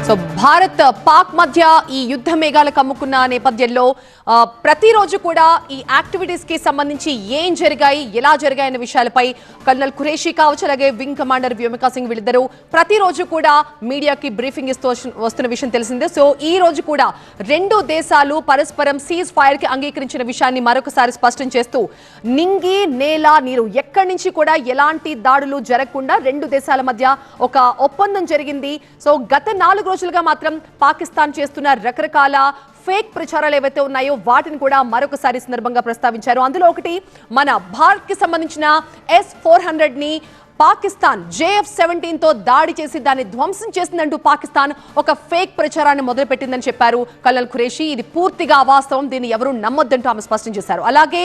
So Bharat Pak మధ్య ఈ యుద్ధ మేఘాలు కమ్ముకున్న నేపథ్యంలో ప్రతిరోజు కూడా ఈ యాక్టివిటీస్ కి సంబంధించి ఏం జరిగాయి, ఎలా జరిగాయన్న విషయాలపై కల్నల్ ఖురేషీ కావచ్చు, అలాగే వింగ్ కమాండర్ వ్యోమికా సింగ్ వీళ్ళిద్దరూ ప్రతిరోజు కూడా మీడియాకి బ్రీఫింగ్ ఇస్తూ వస్తున్న విషయం తెలిసిందే. సో ఈ రోజు కూడా రెండు దేశాలు పరస్పరం సీజ్ ఫైర్ కి అంగీకరించిన విషయాన్ని మరొకసారి స్పష్టం చేస్తూ నింగి నేల నీరు ఎక్కడి నుంచి కూడా ఎలాంటి దాడులు జరగకుండా రెండు దేశాల మధ్య ఒక ఒప్పందం జరిగింది. సో గత 4 రోజులుగా మాత్రం పాకిస్తాన్ చేస్తున్న రకరకాల ఫేక్ ప్రచారాలు ఏవైతే ఉన్నాయో వాటిని కూడా మరొకసారి సందర్భంగా ప్రస్తావించారు. అందులో ఒకటి మన భారత్ కి సంబంధించిన S-400 ని పాకిస్తాన్ JF-17 తో దాడి చేసి దాన్ని ధ్వంసం చేసిందంటూ పాకిస్తాన్ ఒక ఫేక్ ప్రచారాన్ని మొదలుపెట్టిందని చెప్పారు కల్నల్ ఖురేషీ. ఇది పూర్తిగా అవాస్తవం, దీన్ని ఎవరూ నమ్మొద్దంటూ ఆమె స్పష్టం చేశారు. అలాగే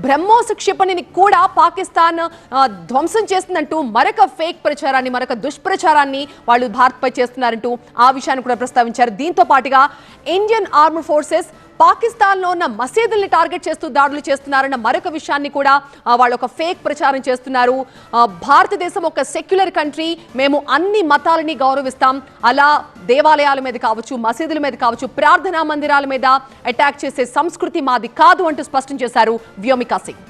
బ్రహ్మోస్ క్షిపణిని కూడా పాకిస్తాన్ ధ్వంసం చేసిందంటూ మరొక ఫేక్ ప్రచారాన్ని, మరొక దుష్ప్రచారాన్ని వాళ్ళు భారత్ పై చేస్తున్నారంటూ ఆ విషయాన్ని కూడా ప్రస్తావించారు. దీంతో పాటుగా ఇండియన్ ఆర్మ్డ్ ఫోర్సెస్ పాకిస్తాన్ లో ఉన్న మసీదుల్ని టార్గెట్ చేస్తూ దాడులు చేస్తున్నారన్న మరొక విషయాన్ని కూడా వాళ్ళు ఒక ఫేక్ ప్రచారం చేస్తున్నారు. భారతదేశం ఒక సెక్యులర్ కంట్రీ, మేము అన్ని మతాలని గౌరవిస్తాం, అలా దేవాలయాల మీద కావచ్చు, మసీదుల మీద కావచ్చు, ప్రార్థనా మందిరాల మీద అటాక్ చేసే సంస్కృతి మాది కాదు అంటూ స్పష్టం చేశారు వ్యోమికా సింగ్.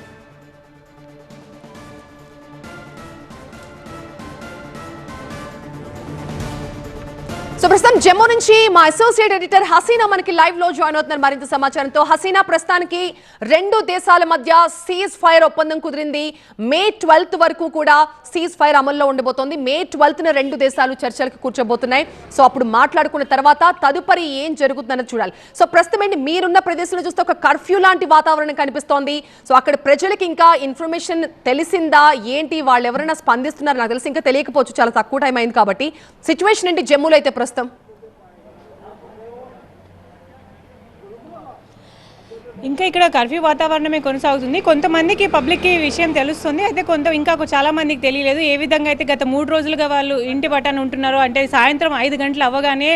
సో ప్రస్తుతం జమ్మూ నుంచి మా అసోసియేట్ ఎడిటర్ హసీనా మనకి లైవ్ లో జాయిన్ అవుతున్నారు మరింత సమాచారంతో. హసీనా, ప్రస్తుతానికి రెండు దేశాల మధ్య సీజ్ ఫైర్ ఒప్పందం కుదిరింది. మే 12 వరకు కూడా సీజ్ ఫైర్ అమల్లో ఉండబోతోంది. మే 12న రెండు దేశాలు చర్చలకు కూర్చోబోతున్నాయి. సో అప్పుడు మాట్లాడుకున్న తర్వాత తదుపరి ఏం జరుగుతుందన్నది చూడాలి. సో ప్రస్తుతం ఏంటి, మీరున్న ప్రదేశంలో చూస్తే ఒక కర్ఫ్యూ లాంటి వాతావరణం కనిపిస్తోంది. సో అక్కడ ప్రజలకు ఇంకా ఇన్ఫర్మేషన్ తెలిసిందా ఏంటి, వాళ్ళు ఎవరైనా స్పందిస్తున్నారు? నాకు తెలిసి ఇంకా తెలియకపోవచ్చు, చాలా తక్కువ టైం అయింది కాబట్టి. సిచ్యువేషన్ ఏంటి జమ్మూలో అయితే ప్రస్తుతం? ఇంకా ఇక్కడ కర్ఫ్యూ వాతావరణమే కొనసాగుతుంది. కొంతమందికి పబ్లిక్కి విషయం తెలుస్తుంది, అయితే ఇంకా చాలా మందికి తెలియలేదు. ఏ విధంగా అయితే గత 3 రోజులుగా వాళ్ళు ఇంటి పట్టాన ఉంటున్నారో, అంటే సాయంత్రం 5 గంటలు అవ్వగానే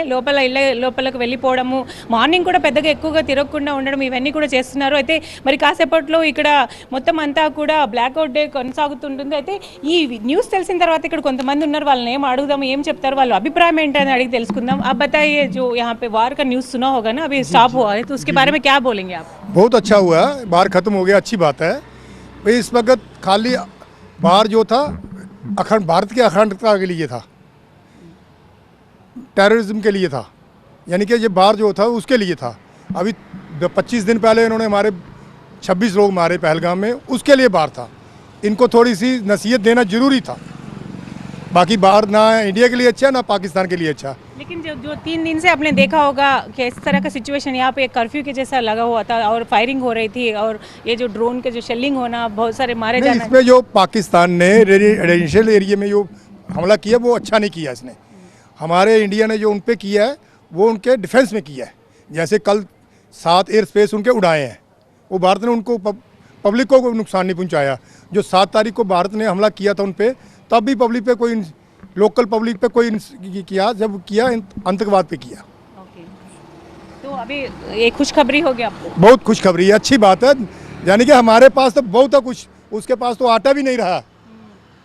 లోపలకు వెళ్ళిపోవడము, మార్నింగ్ కూడా పెద్దగా ఎక్కువగా తిరగకుండా ఉండడం, ఇవన్నీ కూడా చేస్తున్నారు. అయితే మరి కాసేపట్లో ఇక్కడ మొత్తం అంతా కూడా బ్లాక్అవుట్ డే కొనసాగుతుంటుంది. అయితే ఈ న్యూస్ తెలిసిన తర్వాత ఇక్కడ కొంతమంది ఉన్నారు, వాళ్ళని ఏం అడుగుదాం, ఏం చెప్తారు, వాళ్ళ అభిప్రాయం ఏంటని అడిగి తెలుసుకుందాం. अब बताइए, जो यहाँ पे वार का न्यूज़ सुना होगा ना, अभी स्टॉप हुआ है, तो उसके बारे में क्या बोलेंगे आप? बहुत अच्छा हुआ, बाहर ख़त्म हो गया, अच्छी बात है भाई। इस वक्त खाली बाहर जो था अखंड भारत की अखंडता के लिए था, टेररिज्म के लिए था, यानी कि ये बाहर जो था उसके लिए था। अभी 25 दिन पहले इन्होंने हमारे 26 लोग मारे पहलगाम में, उसके लिए बाहर था। इनको थोड़ी सी नसीहत देना ज़रूरी था। बाकी बाहर ना इंडिया के लिए अच्छा ना पाकिस्तान के लिए अच्छा। लेकिन जो 3 दिन से आपने देखा होगा कि इस तरह का सिचुएशन यहाँ पे कर्फ्यू के जैसा लगा हुआ था और फायरिंग हो रही थी, और ये जो ड्रोन के जो शेलिंग होना, बहुत सारे मारे जाना, इसमें जो पाकिस्तान ने रेजिडेंशियल एरिया में जो हमला किया वो अच्छा नहीं किया इसने। हमारे इंडिया ने जो उन पर किया है वो उनके डिफेंस में किया है। जैसे कल 7 एयर स्पेस उनके उड़ाए हैं, वो भारत ने उनको पब्लिक को नुकसान नहीं पहुँचाया। जो 7 तारीख को भारत ने हमला किया था उन पर, तब भी पब्लिक पे कोई, लोकल पब्लिक पे कोई किया, जब किया आतंकवाद पे किया। तो अभी ये खुशखबरी हो गया आपको? बहुत खुशखबरी है, अच्छी बात है। यानी कि हमारे पास तो बहुत है कुछ, उसके पास तो आटा भी नहीं रहा,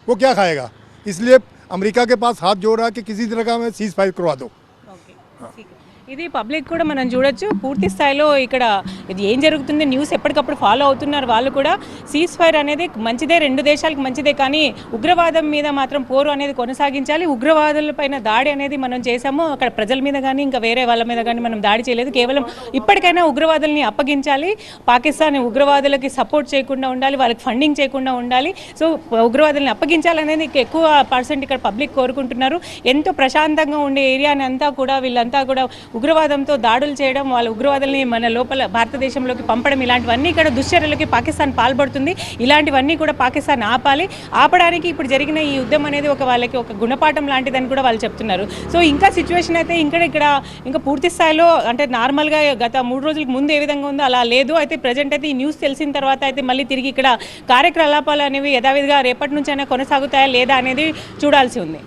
वो क्या खाएगा। इसलिए अमेरिका के पास हाथ जोड़ रहा है कि किसी तरह का सीज फायर करवा दो। ఇది పబ్లిక్ కూడా మనం చూడొచ్చు, పూర్తి స్థాయిలో ఇక్కడ ఇది ఏం జరుగుతుంది న్యూస్ ఎప్పటికప్పుడు ఫాలో అవుతున్నారు వాళ్ళు కూడా. సీజ్ ఫైర్ అనేది మంచిదే, రెండు దేశాలకు మంచిదే, కానీ ఉగ్రవాదం మీద మాత్రం పోరు అనేది కొనసాగించాలి. ఉగ్రవాదులపైన దాడి అనేది మనం చేసాము, అక్కడ ప్రజల మీద కానీ ఇంకా వేరే వాళ్ళ మీద కానీ మనం దాడి చేయలేదు. కేవలం ఇప్పటికైనా ఉగ్రవాదుల్ని అప్పగించాలి, పాకిస్తాన్ ఉగ్రవాదులకి సపోర్ట్ చేయకుండా ఉండాలి, వాళ్ళకి ఫండింగ్ చేయకుండా ఉండాలి. సో ఉగ్రవాదుల్ని అప్పగించాలనేది ఎక్కువ పర్సెంట్ ఇక్కడ పబ్లిక్ కోరుకుంటున్నారు. ఎంతో ప్రశాంతంగా ఉండే ఏరియాని అంతా కూడా వీళ్ళంతా కూడా ఉగ్రవాదంతో దాడులు చేయడం, వాళ్ళ ఉగ్రవాదుల్ని మన లోపల భారతదేశంలోకి పంపడం, ఇలాంటివన్నీ ఇక్కడ దుశ్చర్యలకి పాకిస్తాన్ పాల్పడుతుంది. ఇలాంటివన్నీ కూడా పాకిస్తాన్ ఆపడానికి ఇప్పుడు జరిగిన ఈ యుద్ధం అనేది వాళ్ళకి ఒక గుణపాఠం లాంటిదని కూడా వాళ్ళు చెప్తున్నారు. సో ఇంకా సిచ్యువేషన్ అయితే ఇక్కడ ఇంకా పూర్తి స్థాయిలో, అంటే నార్మల్గా గత 3 రోజులకు ముందు ఏ విధంగా ఉందో అలా లేదు. అయితే ప్రజెంట్ అయితే ఈ న్యూస్ తెలిసిన తర్వాత అయితే మళ్ళీ తిరిగి ఇక్కడ కార్యకలాపాలు అనేవి యథావిధిగా రేపటి నుంచైనా కొనసాగుతాయా లేదా అనేది చూడాల్సి ఉంది.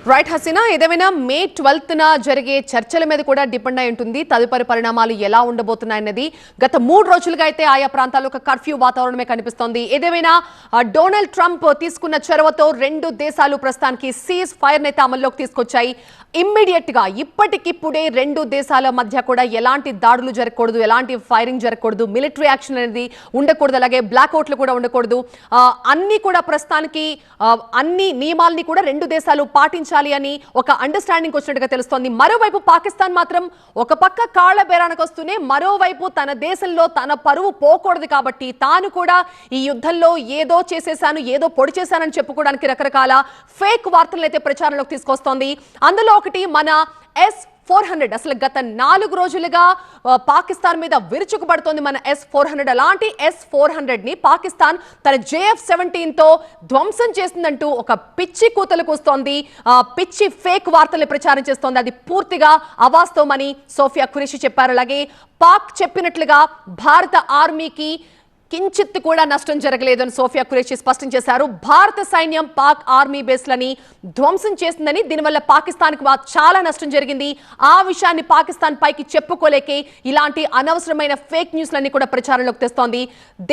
రైట్ హసీనా, ఏదేమైనా మే 12న జరిగే చర్చల మీద కూడా డిపెండ్ అయి ఉంటుంది తదుపరి పరిణామాలు ఎలా ఉండబోతున్నాయన్నది. గత 3 రోజులుగా అయితే ఆయా ప్రాంతాల్లో ఒక కర్ఫ్యూ వాతావరణమే కనిపిస్తోంది. ఏదేమైనా డొనాల్డ్ ట్రంప్ తీసుకున్న చొరవతో 2 దేశాలు ప్రస్తుతానికి సీజ్ ఫైర్ అయితే అమల్లోకి తీసుకొచ్చాయి. ఇమ్మీడియట్ గా ఇప్పటికిప్పుడే 2 దేశాల మధ్య కూడా ఎలాంటి దాడులు జరగకూడదు, ఎలాంటి ఫైరింగ్ జరగకూడదు, మిలిటరీ యాక్షన్ అనేది ఉండకూడదు, అలాగే బ్లాక్అవుట్లు కూడా ఉండకూడదు. అన్ని కూడా ప్రస్తుతానికి అన్ని నియమాల్ని కూడా 2 దేశాలు పాటించాలి అని ఒక అండర్స్టాండింగ్ వచ్చినట్టుగా తెలుస్తోంది. మరోవైపు పాకిస్తాన్ మాత్రం ఒక పక్క కాళ్ల బేరానికి వస్తూనే మరోవైపు తన దేశంలో తన పరువు పోకూడదు కాబట్టి తాను కూడా ఈ యుద్ధంలో ఏదో చేసేశాను, ఏదో పొడి చేశానని చెప్పుకోవడానికి రకరకాల ఫేక్ వార్తలను అయితే ప్రచారంలోకి తీసుకొస్తోంది. అందులో ఒకటి మన S-400. అసలు గత 4 రోజులుగా పాకిస్తాన్ మీద విరుచుకుపడుతోంది మన S-400. అలాంటి S-400 ని పాకిస్తాన్ తన JF-17 తో ధ్వంసం చేసిందంటూ ఒక పిచ్చి కూతలు కూస్తోంది, పిచ్చి ఫేక్ వార్తల్ని ప్రచారం చేస్తోంది. అది పూర్తిగా అవాస్తవమని సోఫియా ఖురేషి చెప్పారు. అలాగే పాక్ చెప్పినట్లుగా భారత ఆర్మీకి కించిత్ కూడా నష్టం జరగలేదు అని సోఫియా ఖురేషి స్పష్టం చేశారు. భారత సైన్యం పాక్ ఆర్మీ బేస్లని ధ్వంసం చేసిందని, దీనివల్ల పాకిస్తాన్కి చాలా నష్టం జరిగింది. ఆ విషయాన్ని పాకిస్తాన్ పైకి చెప్పుకోలేకే ఇలాంటి అనవసరమైన ఫేక్ న్యూస్లన్నీ కూడా ప్రచారంలోకి తెస్తోంది.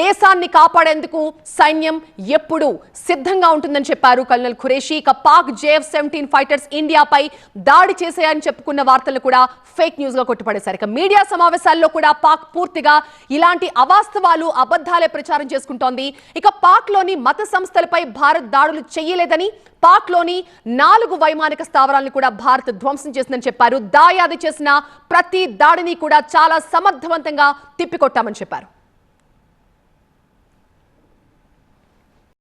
దేశాన్ని కాపాడేందుకు సైన్యం ఎప్పుడూ సిద్ధంగా ఉంటుందని చెప్పారు కల్నల్ ఖురేషి. ఇక పాక్ JF-17 ఫైటర్స్ ఇండియాపై దాడి చేశాయని చెప్పుకున్న వార్తలు కూడా ఫేక్ న్యూస్ గా కొట్టిపడేశారు. ఇక మీడియా సమావేశాల్లో కూడా పాక్ పూర్తిగా ఇలాంటి అవాస్తవాలు, అబద్ధాలే ప్రచారం చేసుకుంటోంది. ఇక పాక్ లోని మత సంస్థలపై భారత్ దాడులు చేయలేదని, పాక్ లోని 4 వైమానిక స్థావరాలను కూడా భారత్ ధ్వంసం చేసిందని చెప్పారు. దాయాది చేసిన ప్రతి దాడిని కూడా చాలా సమర్థవంతంగా తిప్పికొట్టామని చెప్పారు.